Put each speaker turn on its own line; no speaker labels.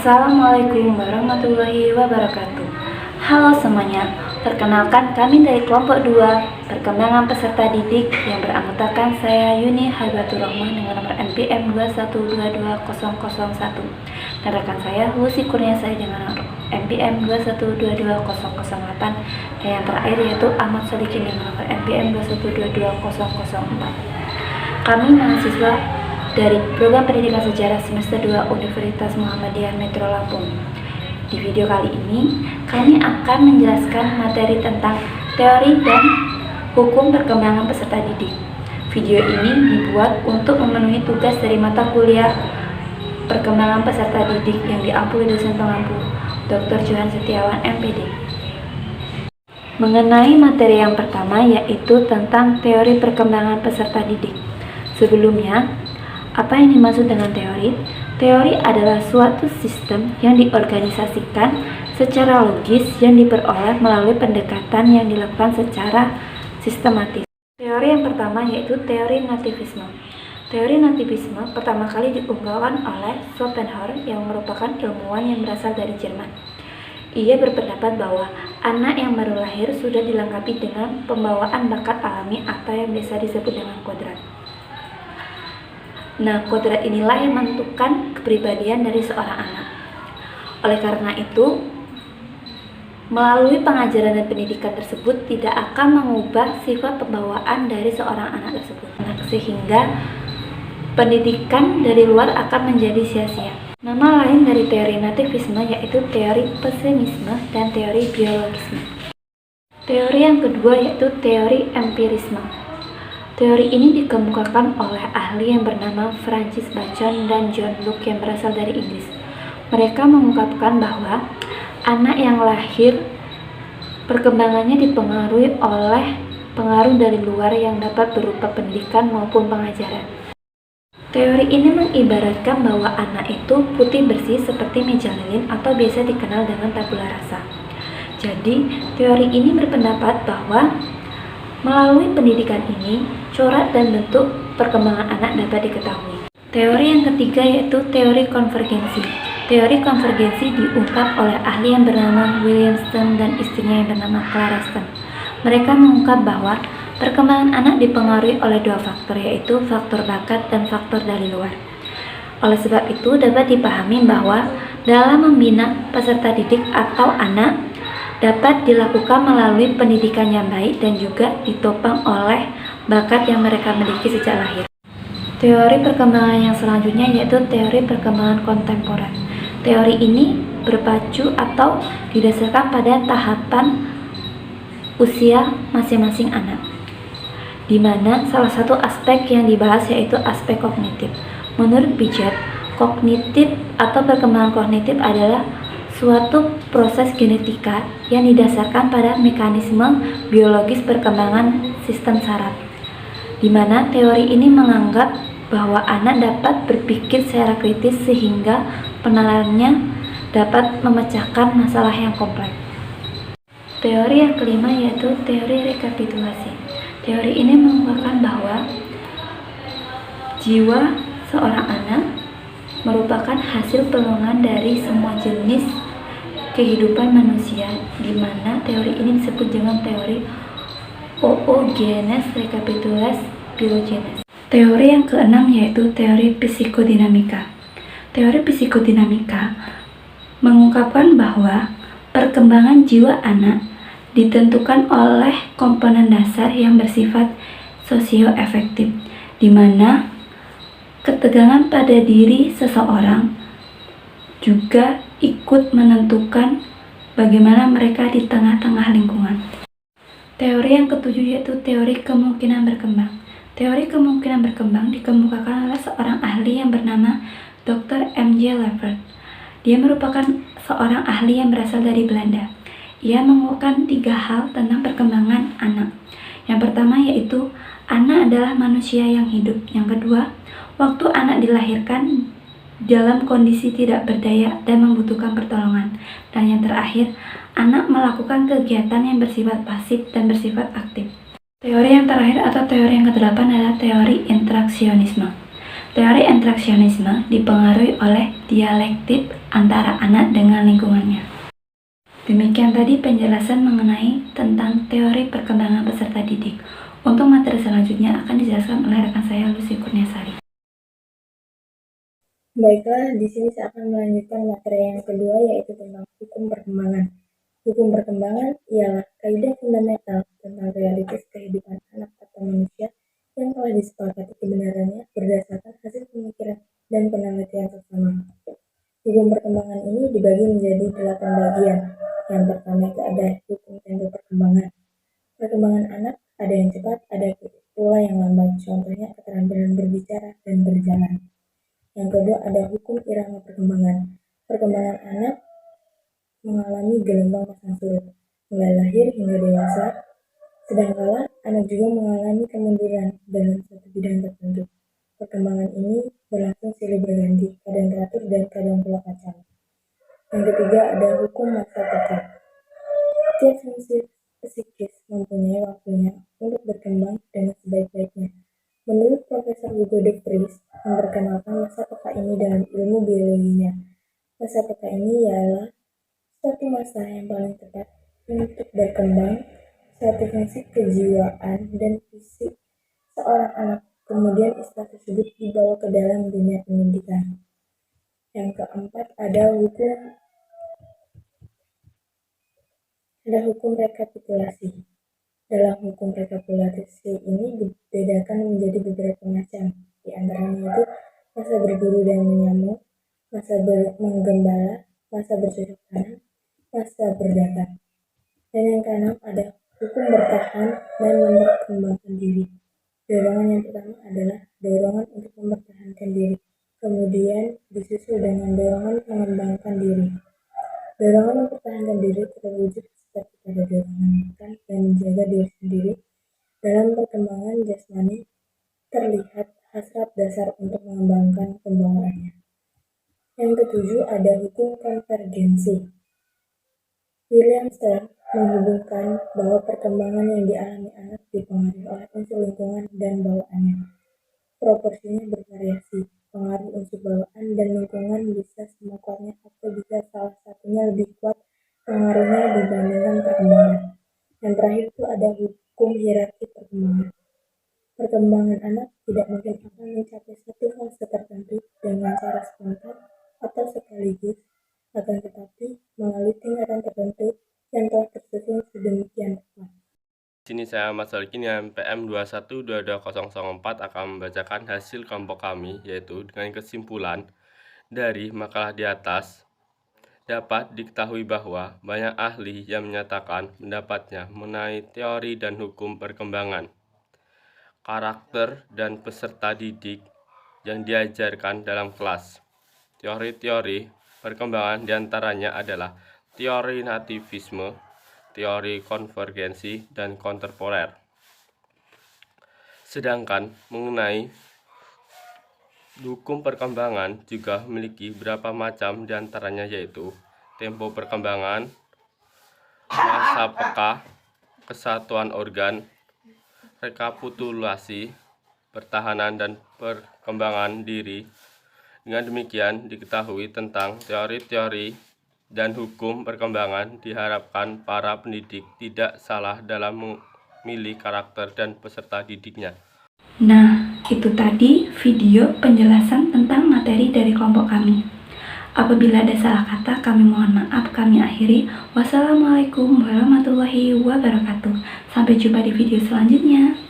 Assalamualaikum warahmatullahi wabarakatuh. Halo semuanya, perkenalkan kami dari kelompok 2 Perkembangan Peserta Didik yang beranggotakan saya Yuni Haibatur Rahmah dengan nomor NPM 2122001 dan rekan saya Lucy Kurniasari dengan nomor NPM 2122008 dan yang terakhir yaitu Ahmad Sadikin dengan nomor NPM 2122004. Kami mahasiswa dari Program Pendidikan Sejarah Semester 2 Universitas Muhammadiyah Metro Lampung. Di video kali ini, kami akan menjelaskan materi tentang teori dan hukum perkembangan peserta didik. Video ini dibuat untuk memenuhi tugas dari mata kuliah perkembangan peserta didik yang diampu dosen pengampu, Dr. Johan Setiawan, MPD. Mengenai materi yang pertama yaitu tentang teori perkembangan peserta didik. Sebelumnya, apa yang dimaksud dengan teori? Teori adalah suatu sistem yang diorganisasikan secara logis yang diperoleh melalui pendekatan yang dilakukan secara sistematis. Teori yang pertama yaitu teori nativisme. Teori nativisme pertama kali diungkapkan oleh Schopenhauer yang merupakan ilmuwan yang berasal dari Jerman. Ia berpendapat bahwa anak yang baru lahir sudah dilengkapi dengan pembawaan bakat alami atau yang biasa disebut dengan kodrat. Nah, kodrat inilah yang menentukan kepribadian dari seorang anak. Oleh karena itu, melalui pengajaran dan pendidikan tersebut tidak akan mengubah sifat pembawaan dari seorang anak tersebut, sehingga pendidikan dari luar akan menjadi sia-sia. Nama lain dari teori nativisme yaitu teori pesimisme dan teori biologisme. Teori yang kedua yaitu teori empirisme. Teori ini dikemukakan oleh ahli yang bernama Francis Bacon dan John Locke yang berasal dari Inggris. Mereka mengungkapkan bahwa anak yang lahir perkembangannya dipengaruhi oleh pengaruh dari luar yang dapat berupa pendidikan maupun pengajaran. Teori ini mengibaratkan bahwa anak itu putih bersih seperti meja lilin atau biasa dikenal dengan tabula rasa. Jadi, teori ini berpendapat bahwa melalui pendidikan ini, corak dan bentuk perkembangan anak dapat diketahui. Teori yang ketiga yaitu teori konvergensi. Teori konvergensi diungkap oleh ahli yang bernama William Stern dan istrinya yang bernama Clara Stern. Mereka mengungkap bahwa perkembangan anak dipengaruhi oleh dua faktor, yaitu faktor bakat dan faktor dari luar. Oleh sebab itu, dapat dipahami bahwa dalam membina peserta didik atau anak dapat dilakukan melalui pendidikan yang baik dan juga ditopang oleh bakat yang mereka miliki sejak lahir. Teori perkembangan yang selanjutnya yaitu teori perkembangan kontemporer. Teori ini berpacu atau didasarkan pada tahapan usia masing-masing anak, di mana salah satu aspek yang dibahas yaitu aspek kognitif. Menurut Piaget, kognitif atau perkembangan kognitif adalah suatu proses genetika yang didasarkan pada mekanisme biologis perkembangan sistem saraf, di mana teori ini menganggap bahwa anak dapat berpikir secara kritis sehingga penalarannya dapat memecahkan masalah yang kompleks. Teori yang kelima yaitu teori rekapitulasi. Teori ini mengungkapkan bahwa jiwa seorang anak merupakan hasil pengembangan dari semua jenis kehidupan manusia, di mana teori ini disebut dengan teori oogenes recapitulans phylogenes. Teori yang keenam yaitu teori psikodinamika. Teori psikodinamika mengungkapkan bahwa perkembangan jiwa anak ditentukan oleh komponen dasar yang bersifat sosioafektif, di mana ketegangan pada diri seseorang juga ikut menentukan bagaimana mereka di tengah-tengah lingkungan. Teori yang ketujuh yaitu teori kemungkinan berkembang. Teori kemungkinan berkembang dikemukakan oleh seorang ahli yang bernama Dr. M.J. Levert. Dia merupakan seorang ahli yang berasal dari Belanda. Ia mengungkapkan 3 hal tentang perkembangan anak. Yang pertama yaitu anak adalah manusia yang hidup. Yang kedua, waktu anak dilahirkan dalam kondisi tidak berdaya dan membutuhkan pertolongan. Dan yang terakhir, anak melakukan kegiatan yang bersifat pasif dan bersifat aktif. Teori yang terakhir atau teori yang ke-8 adalah teori interaksionisme. Teori interaksionisme dipengaruhi oleh dialektik antara anak dengan lingkungannya. Demikian tadi penjelasan mengenai tentang teori perkembangan peserta didik. Untuk materi selanjutnya akan dijelaskan oleh rekan saya Lucy Kurniasari.
Baiklah, di sini saya akan melanjutkan materi yang kedua, yaitu tentang hukum perkembangan. Hukum perkembangan ialah kaidah fundamental tentang realitas kehidupan anak atau manusia yang telah disepakati kebenarannya berdasarkan hasil pemikiran dan penelitian bersama. Hukum perkembangan ini dibagi menjadi 8 bagian. Yang pertama itu ada hukum tempo perkembangan. Perkembangan anak ada yang cepat, ada pula yang lambat. Contohnya keterampilan berbicara dan berjalan. Yang kedua ada hukum irama perkembangan. Perkembangan anak mengalami gelombang pasang surut, mulai lahir hingga dewasa. Sedangkala anak juga mengalami kemunduran dalam satu bidang tertentu. Perkembangan ini berlangsung silih berganti, kadang teratur dan kadang pula kacau. Yang ketiga ada hukum masa peka. Setiap fungsi psikis mempunyai waktunya untuk berkembang dengan sebaik-baiknya. Menurut Profesor Hugo de Vries, memperkenalkan masa peka ini dalam ilmu biologinya. Masa peka ini ialah suatu masa yang paling tepat untuk berkembang suatu fungsi kejiwaan dan fisik seorang anak. Kemudian istilah tersebut dibawa ke dalam dunia pendidikan. Yang keempat ada hukum rekapitulasi. Dalam hukum rekapitulasi ini dibedakan menjadi beberapa macam. Di antaranya itu masa berburu dan menyamuk, masa menggembala, masa bercocok tanam, masa berdagang. Dan yang keenam ada hukum bertahan dan memperkembangkan diri. Dorongan yang pertama adalah dorongan untuk mempertahankan diri, kemudian disusul dengan dorongan mengembangkan diri. Dorongan mempertahankan diri terwujud seperti pada dorongan makan dan menjaga diri sendiri. Dalam perkembangan jasmani terlihat hasrat dasar untuk mengembangkan pembawaannya. Yang ketujuh ada hukum konvergensi. William Stern menghubungkan bahwa perkembangan yang dialami anak dipengaruhi oleh unsur lingkungan dan bawaannya. Proporsinya bervariasi. Pengaruh unsur bawaan dan lingkungan bisa sama kuatnya atau bisa salah satunya lebih kuat pengaruhnya dibandingkan perkembangan. Yang terakhir itu ada hukum hierarki perkembangan. Perkembangan anak tidak mungkin akan mencapai satu fase tertentu dengan cara spontan atau sekaligus, akan tetapi melalui tingkatan tertentu yang telah tersusun sedemikian rupa.
Di sini saya Mas Alkin PM 212204 akan membacakan hasil kelompok kami, yaitu dengan kesimpulan dari makalah di atas dapat diketahui bahwa banyak ahli yang menyatakan pendapatnya mengenai teori dan hukum perkembangan, karakter dan peserta didik yang diajarkan dalam kelas. Teori-teori perkembangan diantaranya adalah teori nativisme, teori konvergensi, dan kontemporer. Sedangkan mengenai hukum perkembangan juga memiliki beberapa macam diantaranya, yaitu tempo perkembangan, masa peka, kesatuan organ, rekapitulasi, pertahanan, dan perkembangan diri. Dengan demikian diketahui tentang teori-teori dan hukum perkembangan. Diharapkan para pendidik tidak salah dalam memilih karakter dan peserta didiknya.
Nah, itu tadi video penjelasan tentang materi dari kelompok kami. Apabila ada salah kata, kami mohon maaf. Kami akhiri. Wassalamualaikum warahmatullahi wabarakatuh. Sampai jumpa di video selanjutnya.